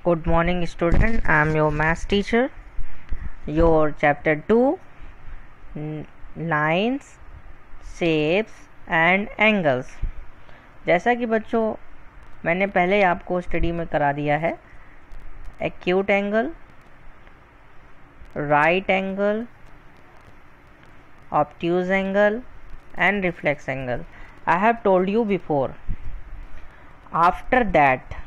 Good morning student, I am your maths teacher. Your chapter 2 lines, shapes and angles. जैसा कि बच्चों मैंने पहले आपको स्टडी में करा दिया है, acute angle, right angle, obtuse angle and reflex angle. I have told you before. After that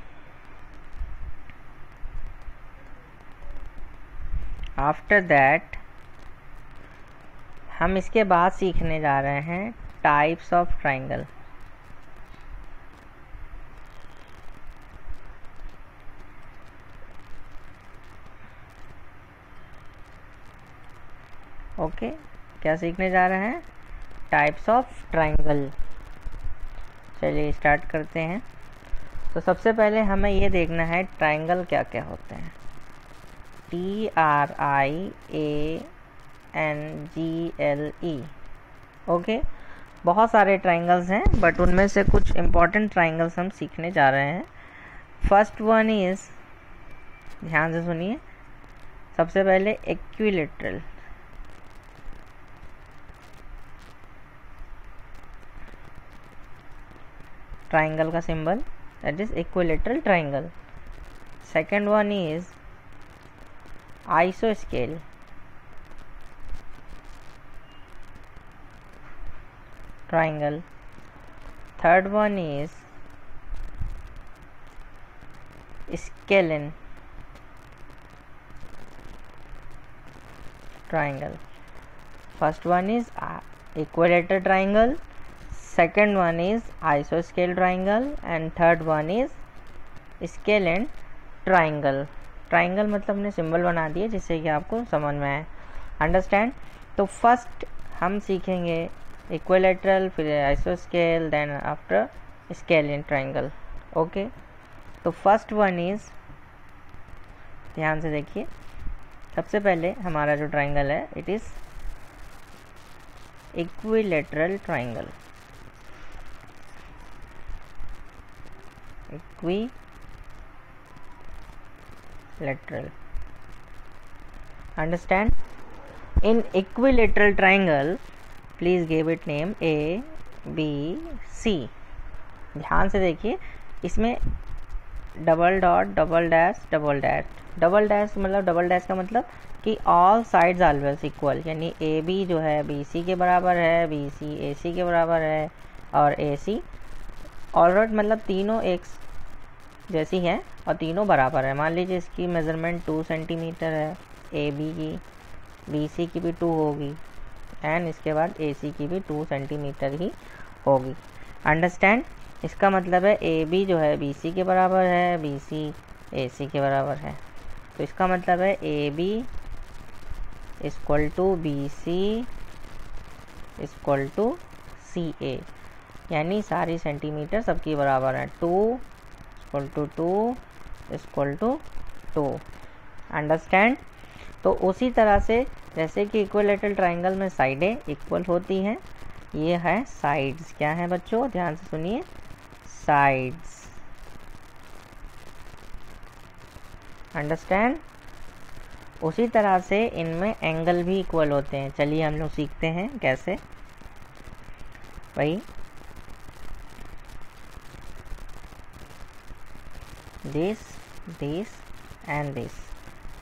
हम इसके बाद सीखने जा रहे हैं टाइप्स ऑफ ट्राइंगल. ओके, क्या सीखने जा रहे हैं? Types of triangle. चलिए स्टार्ट करते हैं. तो सबसे पहले हमें ये देखना है ट्राइंगल क्या क्या होते हैं. TRIANGLE. ओके, बहुत सारे ट्राइंगल्स हैं बट उनमें से कुछ इम्पॉर्टेंट ट्राइंगल्स हम सीखने जा रहे हैं. फर्स्ट वन इज़, ध्यान से सुनिए, सबसे पहले इक्विलैटरल. ट्राइंगल का symbol that is equilateral triangle. Second one is isoscale. Triangle. Third one is scalene triangle. First one is equilateral triangle, second one is isoscale triangle and third one is scalene triangle. Triangle मतलब हमने symbol बना दिए जिससे कि आपको समझ में आए. अंडरस्टैंड. तो फर्स्ट हम सीखेंगे इक्विलैटरल, फिर आइसोस्केल, then after scalene triangle. Okay, तो फर्स्ट वन इज, ध्यान से देखिए, सबसे पहले हमारा जो ट्राइंगल है it is equilateral triangle. Lateral. Understand? In equilateral triangle, please give it name A, B, C. ध्यान से देखिए, इसमें double dot, double dash, double dash. Double dash मतलब, डबल डैश का मतलब कि ऑल साइड्स ऑलवेज इक्वल, यानी ए बी जो है बी सी के बराबर है, बी सी ए सी के बराबर है और ए सी ऑलराइट मतलब तीनों एक जैसी है और तीनों बराबर है. मान लीजिए इसकी मेज़रमेंट 2 सेंटीमीटर है, ए बी की, बी सी की भी 2 होगी एंड इसके बाद ए सी की भी 2 सेंटीमीटर ही होगी. अंडरस्टैंड? इसका मतलब है ए बी जो है बी सी के बराबर है, बी सी ए सी के बराबर है. तो इसका मतलब है A B equal to B C equal to C A, यानी सारी सेंटीमीटर सबकी बराबर है. 2 equal to 2 equal to 2. Understand? तो उसी तरह से जैसे कि इक्विलैटरल ट्राइंगल में साइडें इक्वल होती हैं, ये है साइड्स. क्या है बच्चों? ध्यान से सुनिए, साइड्स. अंडरस्टैंड? उसी तरह से इनमें एंगल भी इक्वल होते हैं. चलिए हम लोग सीखते हैं कैसे. वही this and this,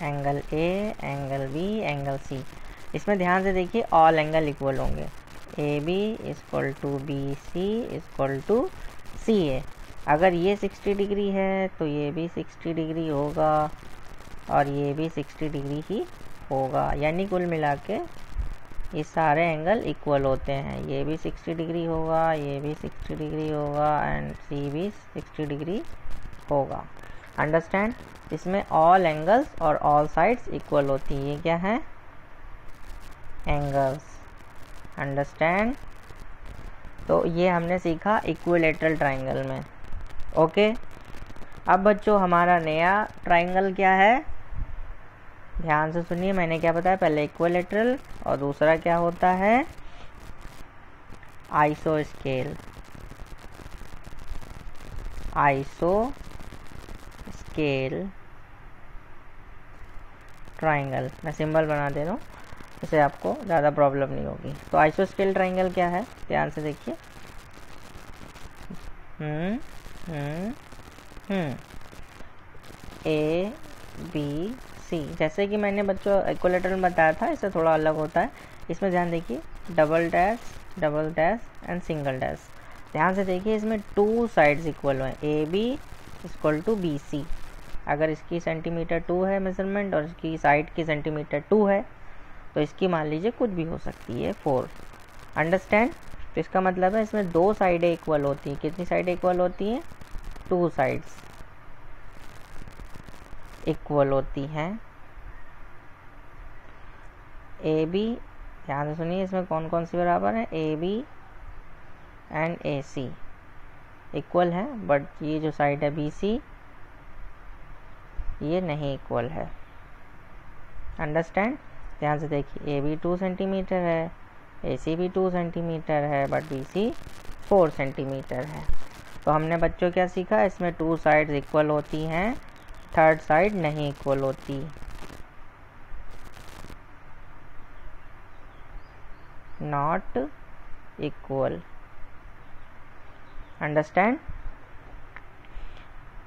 angle A, angle B, angle C. इसमें ध्यान से देखिए, ऑल एंगल इक्वल होंगे. A B equal to B C equal to C A. अगर ये 60 डिग्री है तो ये भी 60 डिग्री होगा और ये भी 60 डिग्री ही होगा, यानी कुल मिला के ये सारे एंगल इक्वल होते हैं. ये भी 60 डिग्री होगा, ये भी 60 डिग्री होगा एंड सी भी 60 डिग्री होगा. अंडरस्टैंड? इसमें ऑल एंगल्स और ऑल साइड्स इक्वल होती है. ये क्या है? एंगल्स. अंडरस्टैंड? तो ये हमने सीखा इक्विलैटरल ट्राइंगल में. ओके, अब बच्चों हमारा नया ट्राइंगल क्या है? ध्यान से सुनिए, मैंने क्या बताया पहले, इक्विलैटरल और दूसरा क्या होता है? आइसोस्केल. आइसो स्केल ट्राइंगल, मैं सिंबल बना दे रहा हूँ, इससे आपको ज़्यादा प्रॉब्लम नहीं होगी। तो आइसोस्केल ट्राइंगल क्या है, ध्यान से देखिए। ए बी सी, जैसे कि मैंने बच्चों इक्विलैटरल में बताया था, इससे थोड़ा अलग होता है। इसमें ध्यान देखिए, double dash and single dash. ध्यान से देखिए, इसमें 2 साइड्स इक्वल हैं, A B equal to B C. अगर इसकी सेंटीमीटर 2 है मेजरमेंट और इसकी साइड की सेंटीमीटर 2 है, तो इसकी मान लीजिए कुछ भी हो सकती है 4। अंडरस्टैंड? तो इसका मतलब है इसमें 2 साइडें इक्वल होती हैं। कितनी साइडें इक्वल होती हैं? 2 साइड्स इक्वल होती हैं। ए बी, ध्यान से सुनिए, इसमें कौन कौन सी बराबर है? A B and A C equal है, बट ये जो साइड है बी सी, ये नहीं इक्वल है। अंडरस्टैंड? ध्यान से देखिए, ए बी 2 सेंटीमीटर है, ए सी भी 2 सेंटीमीटर है, बट बी सी 4 सेंटीमीटर है। तो हमने बच्चों क्या सीखा? इसमें 2 साइड्स इक्वल होती हैं, थर्ड साइड नहीं इक्वल होती। Not equal. अंडरस्टैंड?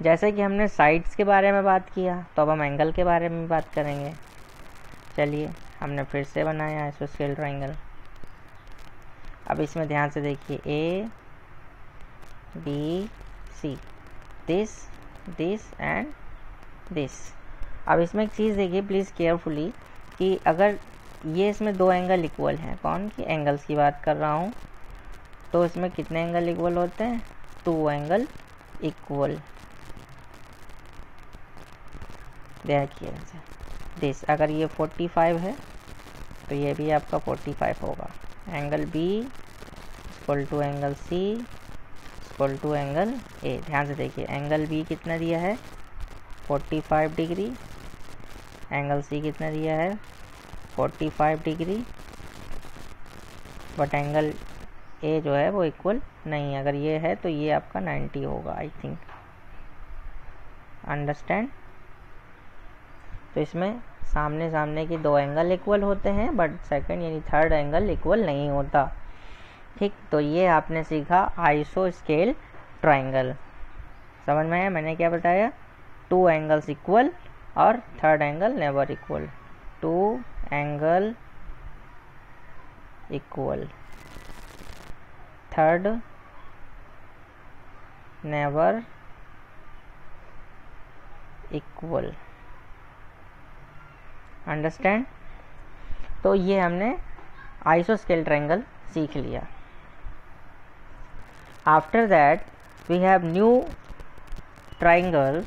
जैसे कि हमने साइड्स के बारे में बात किया, तो अब हम एंगल के बारे में बात करेंगे। चलिए, हमने फिर से बनाया आइसोस्केल ट्राइंगल। अब इसमें ध्यान से देखिए, A B C, this and this. अब इसमें एक चीज़ देखिए प्लीज़ केयरफुली, कि अगर ये इसमें 2 एंगल इक्वल हैं, कौन की? एंगल्स की बात कर रहा हूँ, तो इसमें कितने एंगल इक्वल होते हैं? 2 एंगल इक्वल। देखिए दिस, अगर ये 45 है तो ये भी आपका 45 होगा। Angle B equal to angle C equal to angle A. ध्यान से देखिए, एंगल बी कितना दिया है? 45 डिग्री। एंगल सी कितना दिया है? 45 डिग्री। बट एंगल ए जो है वो इक्वल नहीं है। अगर ये है तो ये आपका 90 होगा, आई थिंक। अंडरस्टैंड? तो इसमें सामने सामने के 2 एंगल इक्वल होते हैं, बट सेकंड यानी थर्ड एंगल इक्वल नहीं होता। ठीक, तो ये आपने सीखा आइसोस्केल ट्राइंगल। समझ में आया मैंने क्या बताया? 2 एंगल्स इक्वल और third angle never equal. 2 angle equal, third never equal. Understand? तो ये हमने आइसोस्केल ट्राइंगल सीख लिया। After that we have new triangle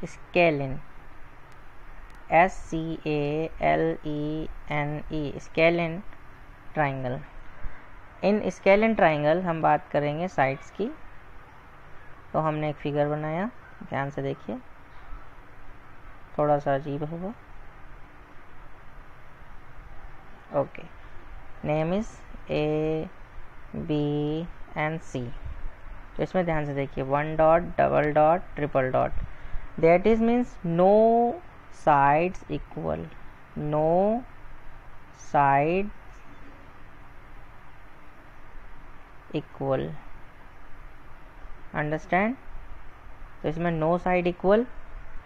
scalene, SCALENE, scalene triangle. In scalene triangle हम बात करेंगे साइड्स की। तो हमने एक फिगर बनाया, ध्यान से देखिए, थोड़ा सा अजीब होगा। Okay, name is A B and C। तो इसमें ध्यान से देखिए, 1 dot, double dot, triple dot. That is means no sides equal, no side equal. Understand? तो इसमें नो साइड इक्वल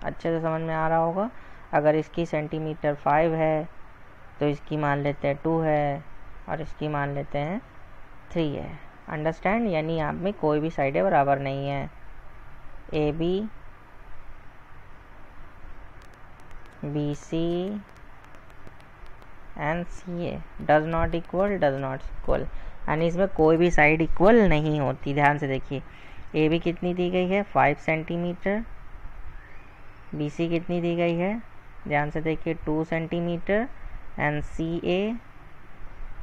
अच्छे से समझ में आ रहा होगा। अगर इसकी सेंटीमीटर 5 है तो इसकी मान लेते हैं 2 है, और इसकी मान लेते हैं 3 है। अंडरस्टैंड? यानी यहाँ में कोई भी साइडें बराबर नहीं है। A B, B C and C A does not equal, यानी इसमें कोई भी साइड इक्वल नहीं होती। ध्यान से देखिए, ए बी कितनी दी गई है? 5 सेंटीमीटर। बी सी कितनी दी गई है? ध्यान से देखिए, 2 सेंटीमीटर। एंड सी ए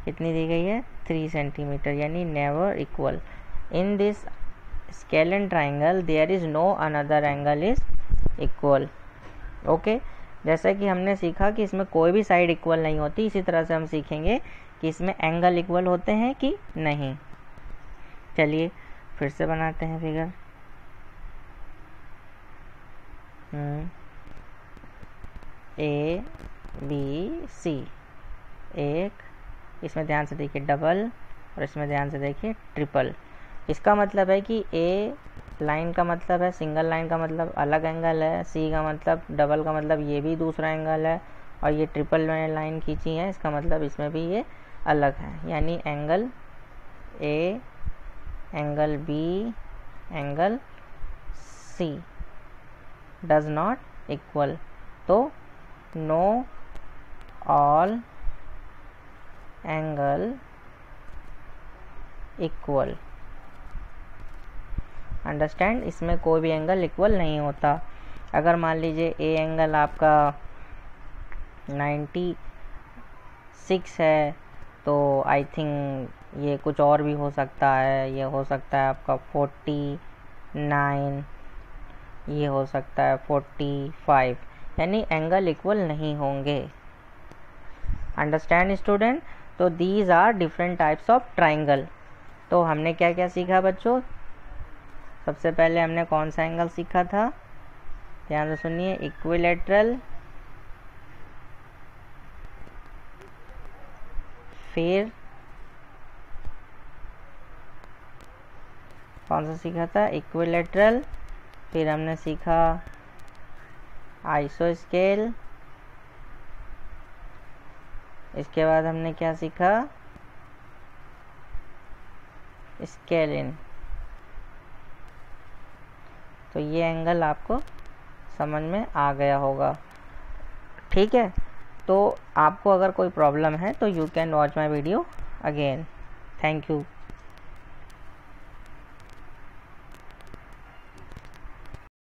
कितनी दी गई है? 3 सेंटीमीटर, यानी never equal. In this scalene triangle there is no another angle is equal. Okay, जैसा कि हमने सीखा कि इसमें कोई भी साइड इक्वल नहीं होती, इसी तरह से हम सीखेंगे कि इसमें एंगल इक्वल होते हैं कि नहीं। चलिए फिर से बनाते हैं फिगर। ए बी सी, एक, इसमें ध्यान से देखिए डबल, और इसमें ध्यान से देखिए ट्रिपल। इसका मतलब है कि ए लाइन का मतलब है, सिंगल लाइन का मतलब अलग एंगल है, सी का मतलब डबल का मतलब ये भी दूसरा एंगल है, और ये ट्रिपल मैंने लाइन खींची है इसका मतलब इसमें भी ये अलग है। यानी angle A, angle B, angle C does not equal. तो no all angle equal. Understand, इसमें कोई भी एंगल इक्वल नहीं होता। अगर मान लीजिए ए एंगल आपका 96 है तो आई थिंक ये कुछ और भी हो सकता है, ये हो सकता है आपका 49, ये हो सकता है 45, यानी एंगल इक्वल नहीं होंगे। Understand student. तो these are different types of triangle. तो हमने क्या क्या सीखा बच्चों? सबसे पहले हमने कौन सा एंगल सीखा था? ध्यान से सुनिए, इक्विलैटरल, फिर कौन सा सीखा था? इक्विलैटरल, फिर हमने सीखा आइसोस्केल, इसके बाद हमने क्या सीखा? स्केलिन। तो ये एंगल आपको समझ में आ गया होगा, ठीक है। तो आपको अगर कोई प्रॉब्लम है तो you can watch my video again. Thank you.